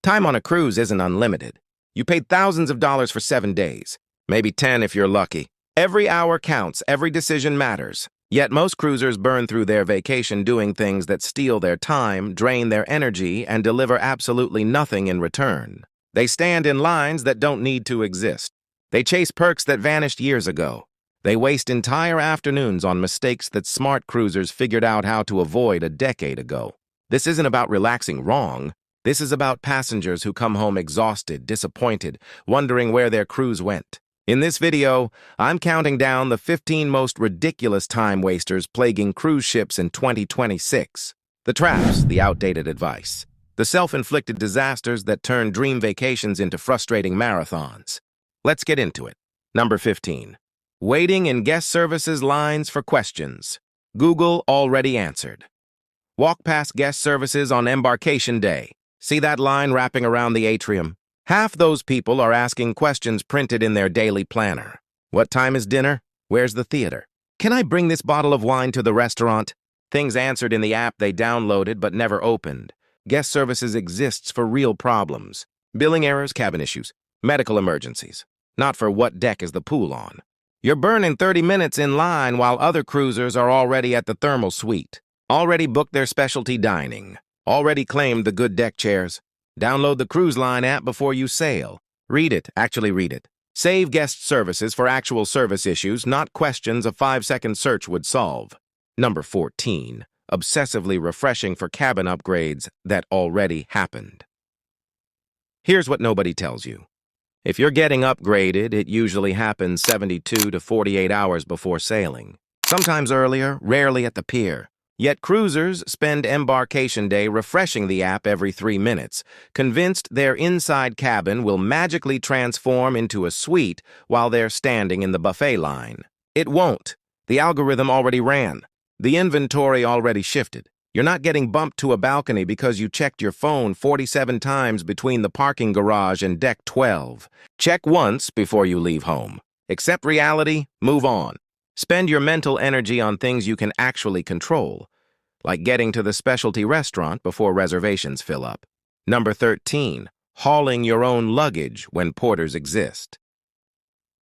Time on a cruise isn't unlimited. You paid thousands of dollars for 7 days, maybe 10 if you're lucky. Every hour counts, every decision matters. Yet most cruisers burn through their vacation doing things that steal their time, drain their energy, and deliver absolutely nothing in return. They stand in lines that don't need to exist. They chase perks that vanished years ago. They waste entire afternoons on mistakes that smart cruisers figured out how to avoid a decade ago. This isn't about relaxing wrong. This is about passengers who come home exhausted, disappointed, wondering where their cruise went. In this video, I'm counting down the 15 most ridiculous time wasters plaguing cruise ships in 2026. The traps, the outdated advice. The self-inflicted disasters that turn dream vacations into frustrating marathons. Let's get into it. Number 15. Waiting in guest services lines for questions. Google already answered. Walk past guest services on embarkation day. See that line wrapping around the atrium? Half those people are asking questions printed in their daily planner. What time is dinner? Where's the theater? Can I bring this bottle of wine to the restaurant? Things answered in the app they downloaded but never opened. Guest services exists for real problems. Billing errors, cabin issues, medical emergencies. Not for what deck is the pool on. You're burning 30 minutes in line while other cruisers are already at the thermal suite. Already booked their specialty dining. Already claimed the good deck chairs. Download the Cruise Line app before you sail. Read it, actually read it. Save guest services for actual service issues, not questions a 5-second search would solve. Number 14. Obsessively refreshing for cabin upgrades that already happened. Here's what nobody tells you. If you're getting upgraded, it usually happens 72 to 48 hours before sailing. Sometimes earlier, rarely at the pier. Yet cruisers spend embarkation day refreshing the app every 3 minutes, convinced their inside cabin will magically transform into a suite while they're standing in the buffet line. It won't. The algorithm already ran. The inventory already shifted. You're not getting bumped to a balcony because you checked your phone 47 times between the parking garage and deck 12. Check once before you leave home. Accept reality, move on. Spend your mental energy on things you can actually control, like getting to the specialty restaurant before reservations fill up. Number 13. Hauling your own luggage when porters exist.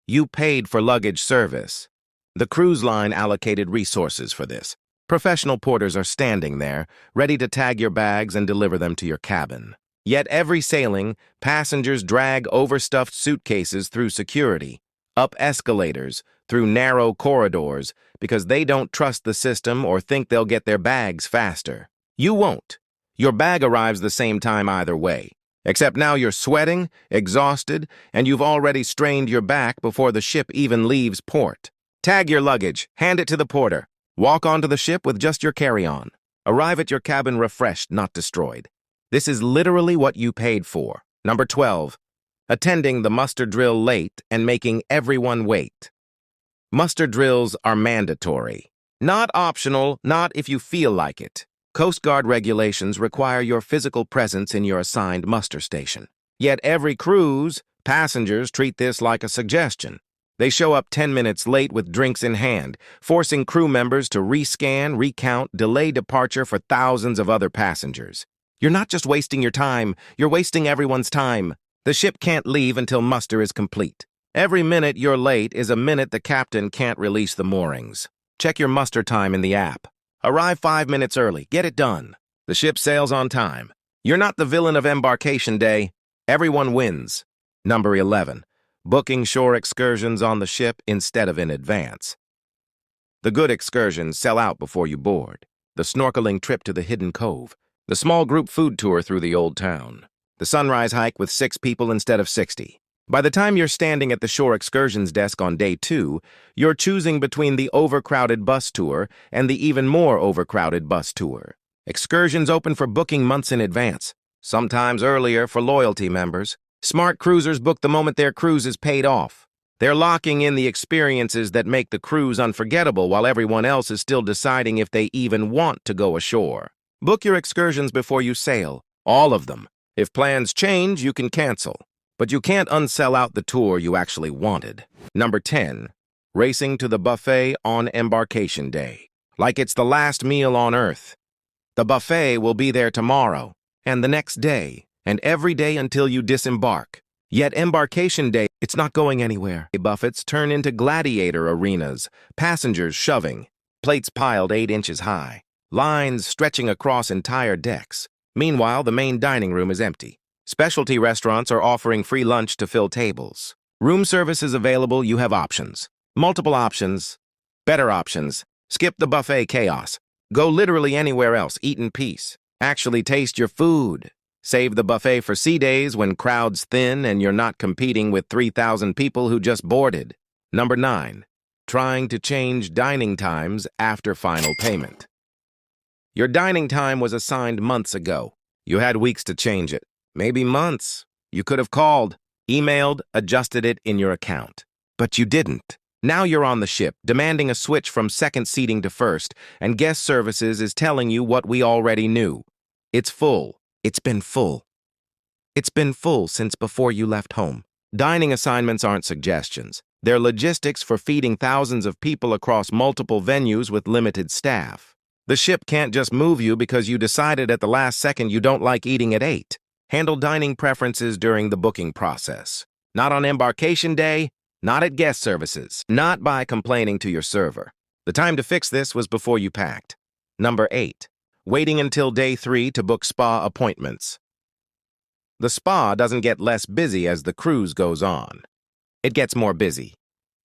You paid for luggage service. The cruise line allocated resources for this. Professional porters are standing there, ready to tag your bags and deliver them to your cabin. Yet every sailing, passengers drag overstuffed suitcases through security, up escalators, through narrow corridors, because they don't trust the system or think they'll get their bags faster. You won't. Your bag arrives the same time either way. Except now you're sweating, exhausted, and you've already strained your back before the ship even leaves port. Tag your luggage, hand it to the porter. Walk onto the ship with just your carry-on. Arrive at your cabin refreshed, not destroyed. This is literally what you paid for. Number 12. Attending the muster drill late and making everyone wait. Muster drills are mandatory. Not optional, not if you feel like it. Coast Guard regulations require your physical presence in your assigned muster station. Yet every cruise, passengers treat this like a suggestion. They show up 10 minutes late with drinks in hand, forcing crew members to rescan, recount, delay departure for thousands of other passengers. You're not just wasting your time, you're wasting everyone's time. The ship can't leave until muster is complete. Every minute you're late is a minute the captain can't release the moorings. Check your muster time in the app. Arrive 5 minutes early. Get it done. The ship sails on time. You're not the villain of embarkation day. Everyone wins. Number 11. Booking shore excursions on the ship instead of in advance. The good excursions sell out before you board. The snorkeling trip to the hidden cove. The small group food tour through the old town. The sunrise hike with 6 people instead of 60. By the time you're standing at the shore excursions desk on day 2, you're choosing between the overcrowded bus tour and the even more overcrowded bus tour. Excursions open for booking months in advance, sometimes earlier for loyalty members. Smart cruisers book the moment their cruise is paid off. They're locking in the experiences that make the cruise unforgettable while everyone else is still deciding if they even want to go ashore. Book your excursions before you sail, all of them. If plans change, you can cancel. But you can't unsell out the tour you actually wanted. Number 10. Racing to the buffet on embarkation day. Like it's the last meal on Earth. The buffet will be there tomorrow, and the next day, and every day until you disembark. Yet embarkation day, it's not going anywhere. Buffets turn into gladiator arenas, passengers shoving, plates piled 8 inches high, lines stretching across entire decks. Meanwhile, the main dining room is empty. Specialty restaurants are offering free lunch to fill tables. Room service is available, you have options. Multiple options, better options. Skip the buffet chaos. Go literally anywhere else, eat in peace. Actually taste your food. Save the buffet for sea days when crowds thin and you're not competing with 3,000 people who just boarded. Number 9. Trying to change dining times after final payment. Your dining time was assigned months ago. You had weeks to change it. Maybe months. You could have called, emailed, adjusted it in your account. But you didn't. Now you're on the ship, demanding a switch from second seating to first, and guest services is telling you what we already knew. It's full. It's been full. It's been full since before you left home. Dining assignments aren't suggestions. They're logistics for feeding thousands of people across multiple venues with limited staff. The ship can't just move you because you decided at the last second you don't like eating at 8. Handle dining preferences during the booking process. Not on embarkation day, not at guest services, not by complaining to your server. The time to fix this was before you packed. Number 8. Waiting until day 3 to book spa appointments. The spa doesn't get less busy as the cruise goes on. It gets more busy.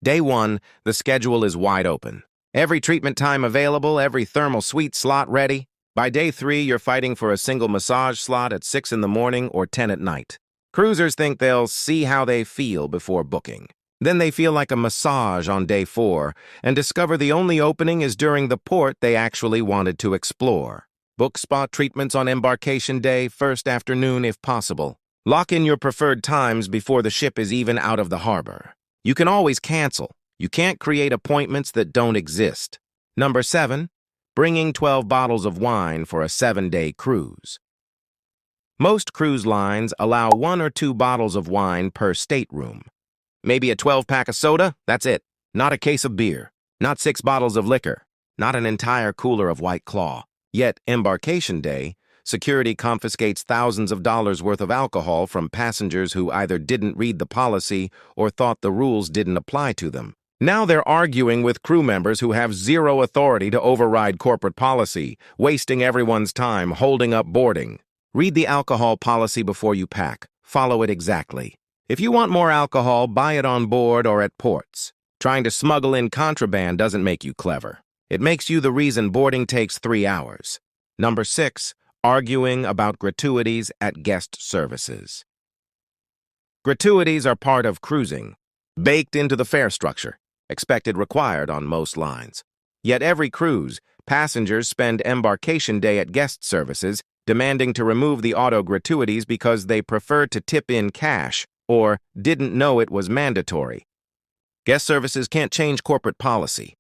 Day 1, the schedule is wide open. Every treatment time available, every thermal suite slot ready. By day 3, you're fighting for a single massage slot at 6 in the morning or 10 at night. Cruisers think they'll see how they feel before booking. Then they feel like a massage on day 4 and discover the only opening is during the port they actually wanted to explore. Book spa treatments on embarkation day, first afternoon if possible. Lock in your preferred times before the ship is even out of the harbor. You can always cancel. You can't create appointments that don't exist. Number 7. Bringing 12 bottles of wine for a 7-day cruise. Most cruise lines allow 1 or 2 bottles of wine per stateroom. Maybe a 12-pack of soda, that's it. Not a case of beer. Not 6 bottles of liquor. Not an entire cooler of White Claw. Yet, embarkation day, security confiscates thousands of dollars worth of alcohol from passengers who either didn't read the policy or thought the rules didn't apply to them. Now they're arguing with crew members who have zero authority to override corporate policy, wasting everyone's time holding up boarding. Read the alcohol policy before you pack. Follow it exactly. If you want more alcohol, buy it on board or at ports. Trying to smuggle in contraband doesn't make you clever. It makes you the reason boarding takes 3 hours. Number 6. Arguing about gratuities at guest services. Gratuities are part of cruising, baked into the fare structure, expected required on most lines. Yet every cruise, passengers spend embarkation day at guest services demanding to remove the auto gratuities because they prefer to tip in cash or didn't know it was mandatory. Guest services can't change corporate policy.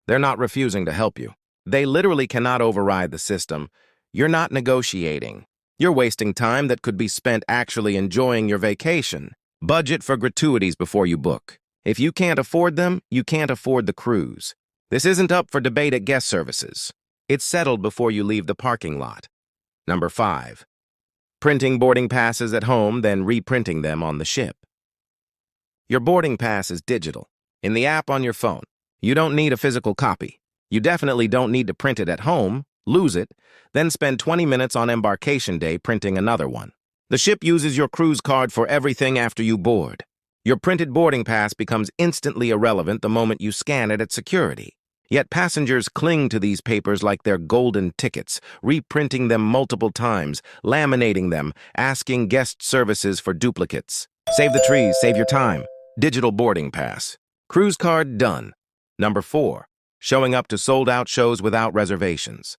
They're not refusing to help you. They literally cannot override the system. You're not negotiating. You're wasting time that could be spent actually enjoying your vacation. Budget for gratuities before you book. If you can't afford them, you can't afford the cruise. This isn't up for debate at guest services. It's settled before you leave the parking lot. Number 5. Printing boarding passes at home, then reprinting them on the ship. Your boarding pass is digital, in the app on your phone. You don't need a physical copy. You definitely don't need to print it at home, lose it, then spend 20 minutes on embarkation day printing another one. The ship uses your cruise card for everything after you board. Your printed boarding pass becomes instantly irrelevant the moment you scan it at security. Yet passengers cling to these papers like they're golden tickets, reprinting them multiple times, laminating them, asking guest services for duplicates. Save the trees, save your time. Digital boarding pass. Cruise card done. Number 4. Showing up to sold-out shows without reservations.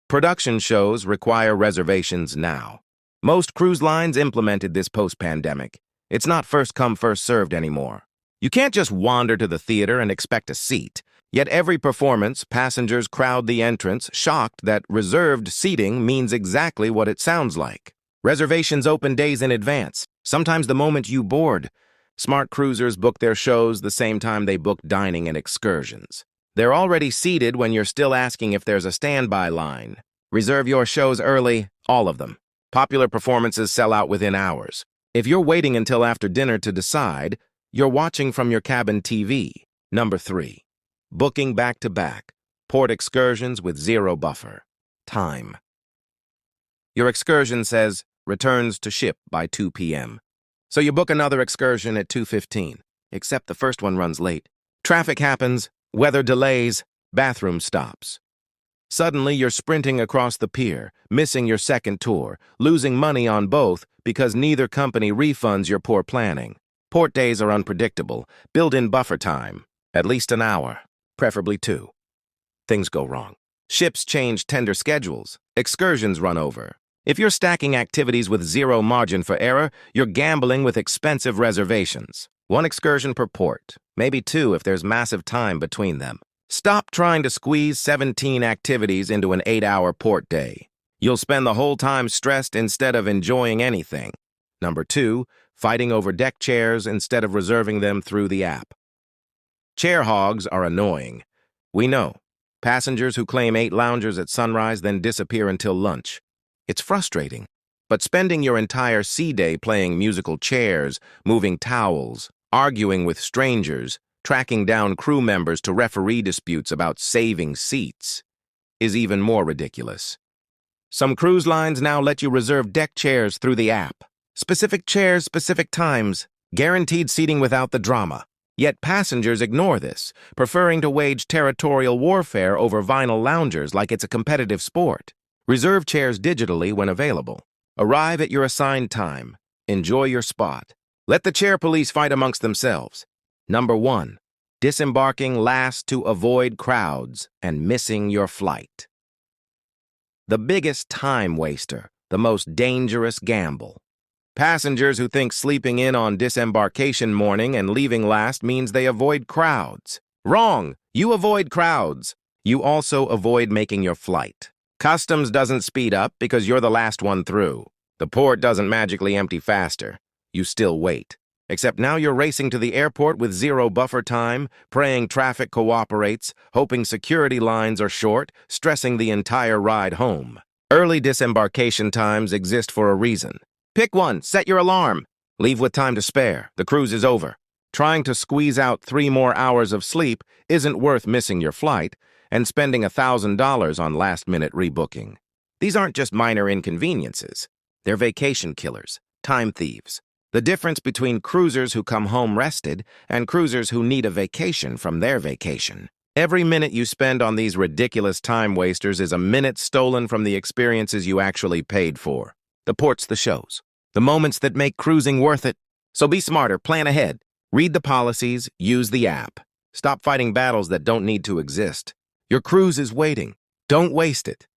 Production shows require reservations now. Most cruise lines implemented this post-pandemic. It's not first-come, first-served anymore. You can't just wander to the theater and expect a seat. Yet every performance, passengers crowd the entrance, shocked that reserved seating means exactly what it sounds like. Reservations open days in advance, sometimes the moment you board. Smart cruisers book their shows the same time they book dining and excursions. They're already seated when you're still asking if there's a standby line. Reserve your shows early, all of them. Popular performances sell out within hours. If you're waiting until after dinner to decide, you're watching from your cabin TV. Number 3. Booking back-to-back. Port excursions with zero buffer. Time. Your excursion says, returns to ship by 2 p.m. So you book another excursion at 2:15, except the first one runs late. Traffic happens, weather delays, bathroom stops. Suddenly, you're sprinting across the pier, missing your second tour, losing money on both because neither company refunds your poor planning. Port days are unpredictable. Build in buffer time, at least an hour, preferably 2. Things go wrong. Ships change tender schedules. Excursions run over. If you're stacking activities with zero margin for error, you're gambling with expensive reservations. 1 excursion per port, maybe 2 if there's massive time between them. Stop trying to squeeze 17 activities into an 8-hour port day. You'll spend the whole time stressed instead of enjoying anything. Number 2, fighting over deck chairs instead of reserving them through the app. Chair hogs are annoying. We know. Passengers who claim 8 loungers at sunrise then disappear until lunch. It's frustrating. But spending your entire sea day playing musical chairs, moving towels, arguing with strangers, tracking down crew members to referee disputes about saving seats, is even more ridiculous. Some cruise lines now let you reserve deck chairs through the app. Specific chairs, specific times, guaranteed seating without the drama. Yet passengers ignore this, preferring to wage territorial warfare over vinyl loungers like it's a competitive sport. Reserve chairs digitally when available. Arrive at your assigned time. Enjoy your spot. Let the chair police fight amongst themselves. Number 1, disembarking last to avoid crowds and missing your flight. The biggest time waster, the most dangerous gamble. Passengers who think sleeping in on disembarkation morning and leaving last means they avoid crowds. Wrong! You avoid crowds. You also avoid making your flight. Customs doesn't speed up because you're the last one through. The port doesn't magically empty faster. You still wait. Except now you're racing to the airport with zero buffer time, praying traffic cooperates, hoping security lines are short, stressing the entire ride home. Early disembarkation times exist for a reason. Pick one, set your alarm. Leave with time to spare. The cruise is over. Trying to squeeze out 3 more hours of sleep isn't worth missing your flight and spending $1,000 on last-minute rebooking. These aren't just minor inconveniences. They're vacation killers, time thieves. The difference between cruisers who come home rested and cruisers who need a vacation from their vacation. Every minute you spend on these ridiculous time wasters is a minute stolen from the experiences you actually paid for. The ports, the shows, the moments that make cruising worth it. So be smarter, plan ahead. Read the policies, use the app. Stop fighting battles that don't need to exist. Your cruise is waiting. Don't waste it.